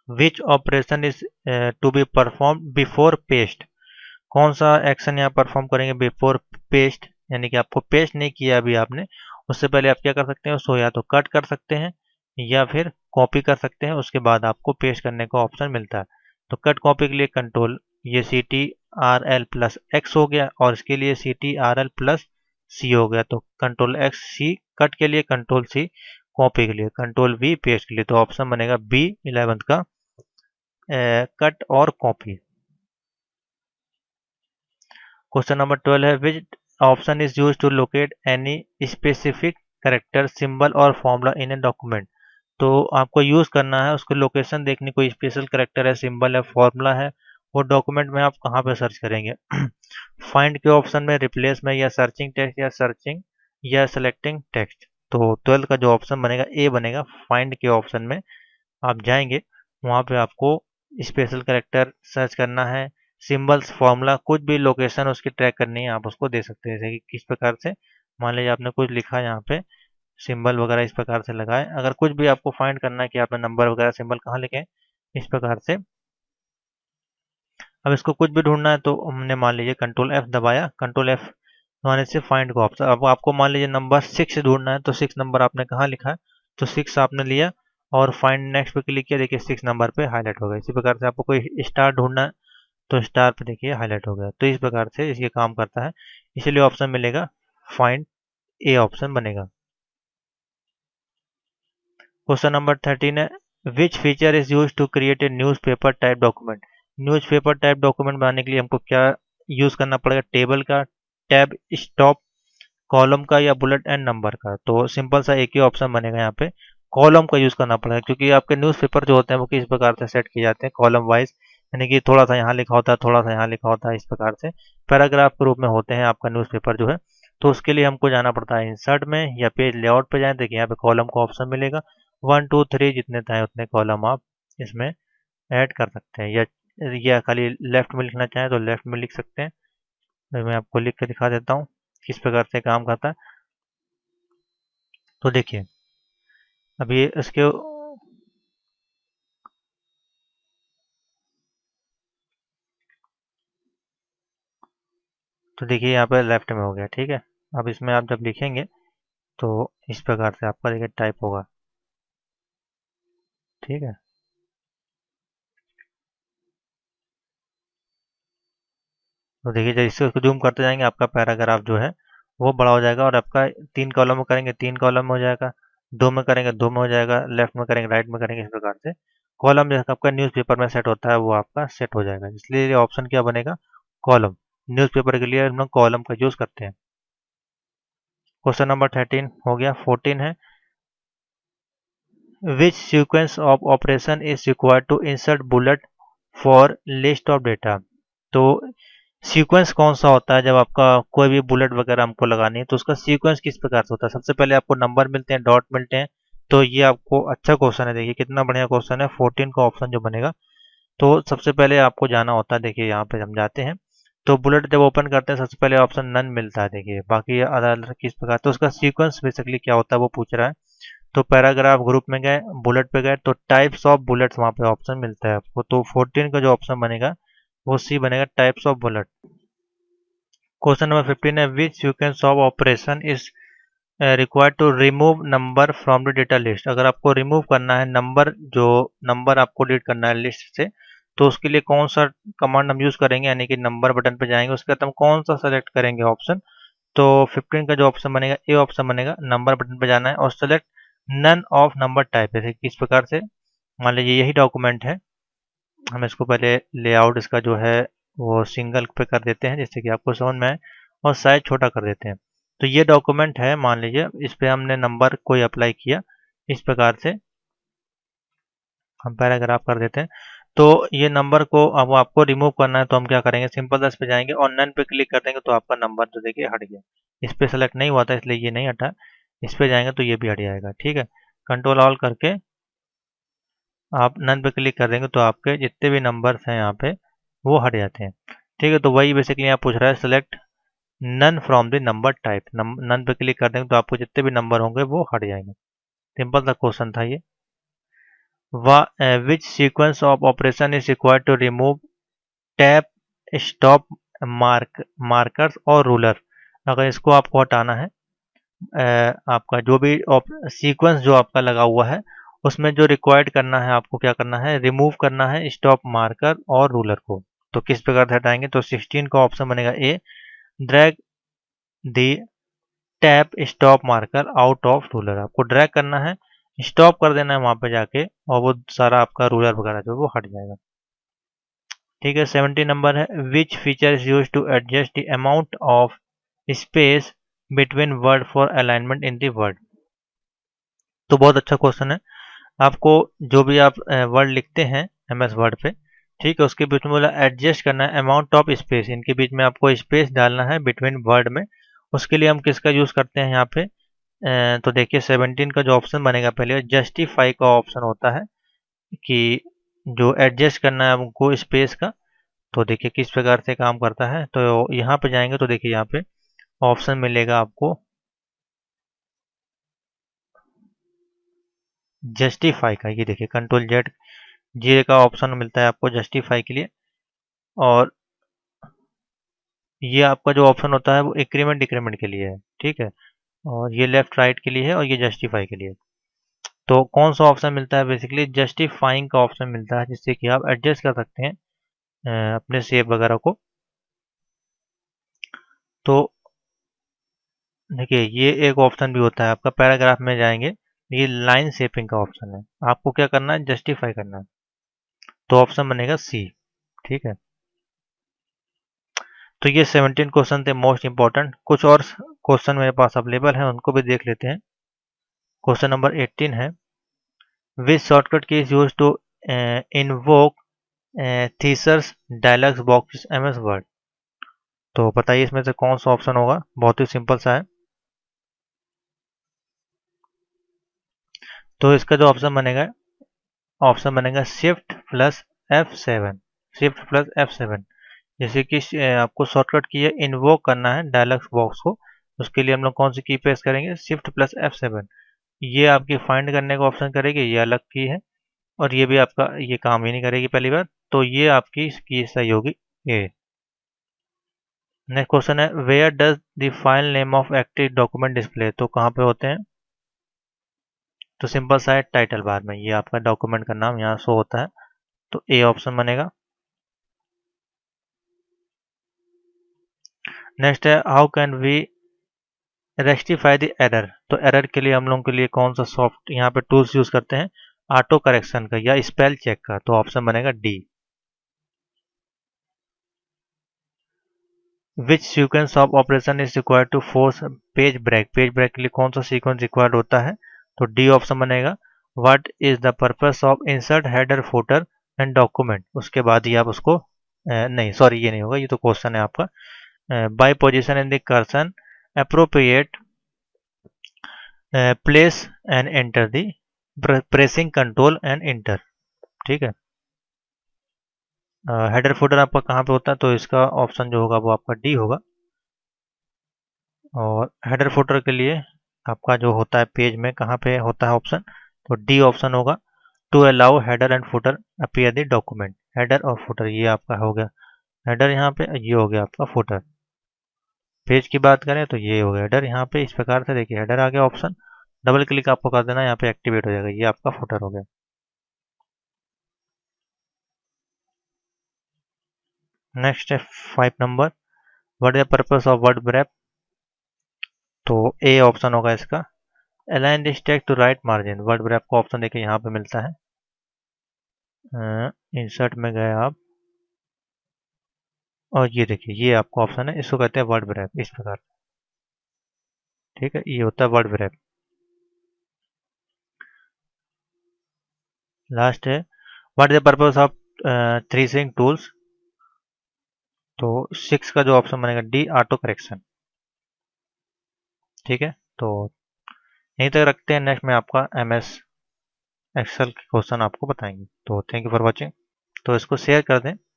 which operation is to be perform before paste. कौन सा एक्शन यहाँ परफॉर्म करेंगे बिफोर पेस्ट, यानी कि आपको पेस्ट नहीं किया अभी आपने, उससे पहले आप क्या कर सकते हैं, उसको या तो कट कर सकते हैं या फिर कॉपी कर सकते हैं, उसके बाद आपको पेस्ट करने का ऑप्शन मिलता है। तो कट कॉपी के लिए कंट्रोल, ये CTRL+X हो गया, और इसके लिए CTRL+C हो गया। तो कंट्रोल X C कट के लिए, कंट्रोल C कॉपी के लिए, कंट्रोल V पेस्ट के लिए। तो ऑप्शन बनेगा बी 11th का, कट और कॉपी। क्वेश्चन नंबर 12 है, which option is use to locate any specific character, symbol और फॉर्मूला इन ए डॉक्यूमेंट। तो आपको यूज करना है, उसको लोकेशन देखनी, कोई स्पेशल करेक्टर है, सिंबल है, फॉर्मूला है, वो डॉक्यूमेंट में आप कहाँ पे सर्च करेंगे। फाइंड के ऑप्शन में, रिप्लेस में, या सर्चिंग टेक्स्ट, या सर्चिंग, या सेलेक्टिंग टेक्स्ट। तो 12 का जो ऑप्शन बनेगा ए बनेगा, फाइंड के ऑप्शन में आप जाएंगे, वहाँ पे आपको स्पेशल करेक्टर सर्च करना है, सिंबल्स, फॉर्मूला, कुछ भी लोकेशन उसकी ट्रैक करनी है, आप उसको दे सकते हैं। जैसे कि किस प्रकार से, मान लीजिए आपने कुछ लिखा यहाँ पे, सिंबल वगैरह इस प्रकार से लगाए, अगर कुछ भी आपको फाइंड करना है कि आपने नंबर वगैरह सिंबल कहाँ लिखे, इस प्रकार से। अब इसको कुछ भी ढूंढना है, तो हमने मान लीजिए कंट्रोल F दबाया, कंट्रोल F दबाने से फाइंड का ऑप्शन, अब आपको मान लीजिए नंबर 6 ढूंढना है, तो 6 नंबर आपने कहाँ लिखा है, तो 6 आपने लिया और फाइंड नेक्स्ट पे क्लिक किया, देखिए 6 नंबर पे हाईलाइट हो गया। इसी प्रकार से आपको कोई स्टार ढूंढना है, तो स्टार पे देखिए हाईलाइट हो गया। तो इस प्रकार से ये काम करता है, इसीलिए ऑप्शन मिलेगा फाइंड, ए ऑप्शन बनेगा। क्वेश्चन नंबर 13 है, which feature is use to create a newspaper type document. Newspaper type document बनाने के लिए हमको क्या यूज करना पड़ेगा, टेबल का, टैब, स्टॉप, कॉलम का, या बुलेट एंड नंबर का। तो सिंपल सा एक ही ऑप्शन बनेगा यहाँ पे, कॉलम का यूज करना पड़ेगा, क्योंकि आपके न्यूज़पेपर जो होते हैं वो किस प्रकार से सेट किए जाते हैं, कॉलम वाइज, यानी कि थोड़ा सा यहाँ लिखा होता है, थोड़ा सा यहाँ लिखा होता है, इस प्रकार से पैराग्राफ के रूप में होते हैं आपका न्यूज़पेपर जो है। तो उसके लिए हमको जाना पड़ता है इंसर्ट में, या पेज लेआउट पे जाए, देखिए यहाँ पे कॉलम का ऑप्शन मिलेगा, 1 2 3 जितने चाहें उतने कॉलम आप इसमें ऐड कर सकते हैं, या खाली लेफ्ट में लिखना चाहें तो लेफ्ट में लिख सकते हैं। तो मैं आपको लिख के दिखा देता हूँ किस प्रकार से काम करता है। तो देखिए अभी इसके, तो देखिए यहाँ पे लेफ्ट में हो गया, ठीक है। अब इसमें आप जब लिखेंगे तो इस प्रकार से आपका देखिए टाइप होगा, ठीक है। तो देखिए जैसे उसको जूम करते जाएंगे, आपका पैराग्राफ जो है वो बड़ा हो जाएगा, और आपका 3 कॉलम में करेंगे 3 कॉलम में हो जाएगा, 2 में करेंगे 2 में हो जाएगा, लेफ्ट में करेंगे राइट में करेंगे, इस प्रकार से कॉलम जैसा आपका न्यूज़पेपर में सेट होता है वो आपका सेट हो जाएगा। इसलिए ऑप्शन क्या बनेगा, कॉलम। न्यूज़पेपर के लिए हम लोग कॉलम का यूज करते हैं। क्वेश्चन नंबर 13 हो गया। 14 है, which sequence of operation is required to insert bullet for list of data. तो सीक्वेंस कौन सा होता है जब आपका कोई भी बुलेट वगैरह हमको लगानी है, तो उसका सीक्वेंस किस प्रकार से होता है। सबसे पहले आपको नंबर मिलते हैं, डॉट मिलते हैं, तो ये आपको अच्छा क्वेश्चन है, देखिए कितना बढ़िया क्वेश्चन है। 14 का ऑप्शन जो बनेगा, तो सबसे पहले आपको जाना होता है, देखिए यहाँ पे समझाते हैं। तो बुलेट जब ओपन करते हैं सबसे पहले ऑप्शन नन मिलता है, देखिए बाकी अलग अलग किस प्रकार, तो उसका सीक्वेंस बेसिकली क्या होता है वो पूछ रहा है। तो पैराग्राफ ग्रुप में गए, बुलेट पे गए, तो टाइप्स ऑफ बुलेट्स वहाँ पे ऑप्शन मिलता है आपको। तो 14 का जो ऑप्शन बनेगा वो सी बनेगा, types of bullet. Question number 15 है, which sequence of operation is required to remove number from the data list. अगर आपको रिमूव करना है नंबर, जो नंबर आपको डिलीट करना है लिस्ट से, तो उसके लिए कौन सा कमांड हम यूज करेंगे, यानी कि नंबर बटन पे जाएंगे, उसके बाद हम कौन सा सेलेक्ट करेंगे ऑप्शन। तो 15 का जो ऑप्शन बनेगा ए ऑप्शन बनेगा, नंबर बटन पे जाना है और select none of number type. जैसे किस प्रकार से, मान लीजिए यही डॉक्यूमेंट है, हम इसको पहले लेआउट इसका जो है वो सिंगल पे कर देते हैं जिससे कि आपको समझ में आए, और साइज छोटा कर देते हैं। तो ये डॉक्यूमेंट है, मान लीजिए इस पे हमने नंबर कोई अप्लाई किया, इस प्रकार से हम पैराग्राफ कर देते हैं। तो ये नंबर को अब आपको रिमूव करना है, तो हम क्या करेंगे, सिंपल 10 पे जाएंगे और नन पे क्लिक कर देंगे, तो आपका नंबर जो देखिए हट गया। इस पे सेलेक्ट नहीं हुआ था इसलिए ये नहीं हटा, इस पे जाएंगे तो ये भी हट जाएगा। ठीक है, कंट्रोल ऑल करके आप नन पे क्लिक कर देंगे तो आपके जितने भी नंबर्स हैं यहाँ पे वो हट जाते हैं। ठीक है, तो वही बेसिकली यहाँ पूछ रहा है, select none from the number type. None पे क्लिक कर देंगे तो आपको जितने भी नंबर होंगे वो हट जाएंगे। सिंपल सा क्वेश्चन था ये। Which sequence of operation is required to remove tab, stop, markers और रूलर। अगर इसको आपको हटाना है, आपका जो भी सीक्वेंस जो आपका लगा हुआ है उसमें जो रिक्वायर्ड करना है, आपको क्या करना है, रिमूव करना है स्टॉप, मार्कर और रूलर को। तो किस प्रकार से हटाएंगे, तो 16 का ऑप्शन बनेगा A, drag the tab stop marker out of ruler. आपको ड्रैग करना है, स्टॉप कर देना है वहां पे जाके, और वो सारा आपका रूलर वगैरह जो वो हट जाएगा। ठीक है, 70 नंबर है, which feature is use to adjust the amount of space between word for alignment in the Word. तो बहुत अच्छा क्वेश्चन है। आपको जो भी आप वर्ड लिखते हैं एमएस वर्ड पे, ठीक है, उसके बीच में बोला एडजस्ट करना है अमाउंट ऑफ स्पेस, इनके बीच में आपको स्पेस डालना है बिटवीन वर्ड में। उसके लिए हम किसका यूज करते हैं यहाँ पे, तो देखिए 17 का जो ऑप्शन बनेगा पहले जस्टिफाई का ऑप्शन होता है, कि जो एडजस्ट करना है हमको स्पेस का। तो देखिए किस प्रकार से काम करता है, तो यहाँ पे जाएंगे तो देखिए यहाँ पे ऑप्शन मिलेगा आपको जस्टिफाई का, ये देखिए कंट्रोल जेड जे का ऑप्शन मिलता है आपको जस्टिफाई के लिए। और ये आपका जो ऑप्शन होता है वो इंक्रीमेंट डिक्रीमेंट के लिए है, ठीक है, और ये लेफ्ट राइट के लिए है और ये जस्टिफाई के लिए। तो कौन सा ऑप्शन मिलता है, बेसिकली जस्टिफाइंग का ऑप्शन मिलता है, जिससे कि आप एडजस्ट कर सकते हैं अपने शेप वगैरह को। तो देखिए ये एक ऑप्शन भी होता है आपका, पैराग्राफ में जाएंगे, ये लाइन शेपिंग का ऑप्शन है, आपको क्या करना है, जस्टिफाई करना है। तो ऑप्शन बनेगा सी। ठीक है, तो ये 17 क्वेश्चन थे मोस्ट इंपॉर्टेंट। कुछ और क्वेश्चन मेरे पास अवेलेबल हैं, उनको भी देख लेते हैं। क्वेश्चन नंबर 18 है, which shortcut key is use to invoke thesaurus dialogs box MS Word. तो बताइए इसमें से कौन सा ऑप्शन होगा, बहुत ही सिंपल सा है। तो इसका जो ऑप्शन बनेगा shift plus F7। Shift plus F7, जैसे कि आपको शॉर्टकट की है इन्वोक करना है डायलॉग्स बॉक्स को, उसके लिए हम लोग कौन सी की प्रेस करेंगे, शिफ्ट प्लस F7। ये आपकी फाइंड करने का ऑप्शन करेगी, ये अलग की है, और ये भी आपका ये काम ही नहीं करेगी पहली बार, तो ये आपकी की सही होगी ए। नेक्स्ट क्वेश्चन है, where does the file name of active document display. तो कहाँ पे होते हैं, तो सिंपल सा है, टाइटल बार में, ये आपका डॉक्यूमेंट का नाम यहाँ शो होता है, तो ए ऑप्शन बनेगा। नेक्स्ट है, how can we rectify the error. तो एरर के लिए हम लोग के लिए कौन सा सॉफ्ट यहाँ पे टूल्स यूज करते हैं, ऑटो करेक्शन का या स्पेल चेक का। तो ऑप्शन बनेगा D. Which sequence of operation is required to force page break. Page break के लिए कौन सा सीक्वेंस रिक्वायर्ड होता है, तो डी ऑप्शन बनेगा। What is the purpose of insert header footer and document. उसके बाद ही आप उसको नहीं सॉरी ये नहीं होगा, ये तो क्वेश्चन है आपका। By position in the cursor appropriate place and enter the pressing control and enter. ठीक है। हेडर फुटर आपका कहाँ पे होता है, तो इसका ऑप्शन जो होगा वो आपका डी होगा। और हेडर फुटर के लिए आपका जो होता है पेज में कहाँ पे होता है ऑप्शन, तो डी ऑप्शन होगा। To allow header and footer appear the document. Header और फुटर ये आपका हो गया हेडर यहाँ पे, ये हो गया आपका फुटर। पेज की बात करें तो ये हो गया हेडर। यहाँ पे इस प्रकार से देखिए हेडर आ गया ऑप्शन, डबल क्लिक आपको कर देना, यहाँ पे एक्टिवेट हो जाएगा, ये आपका फुटर हो गया। नेक्स्ट है 5 number, what is the purpose of word wrap. तो ए ऑप्शन होगा इसका। Align this text to right margin. Word wrap का ऑप्शन देखिए यहाँ पे मिलता है, इंसर्ट में गए आप और ये देखिए ये आपका ऑप्शन है, इसको कहते हैं वर्ड रैप इस प्रकार। ठीक है, ये होता है वर्ड रैप। लास्ट है what is the purpose of three sync tools. तो 6 का जो ऑप्शन बनेगा डी ऑटो करेक्शन। ठीक है, तो यहीं तक रखते हैं, नेक्स्ट में आपका एमएस एक्सेल के क्वेश्चन आपको बताएंगे। तो थैंक यू फॉर वॉचिंग। तो इसको शेयर कर दें।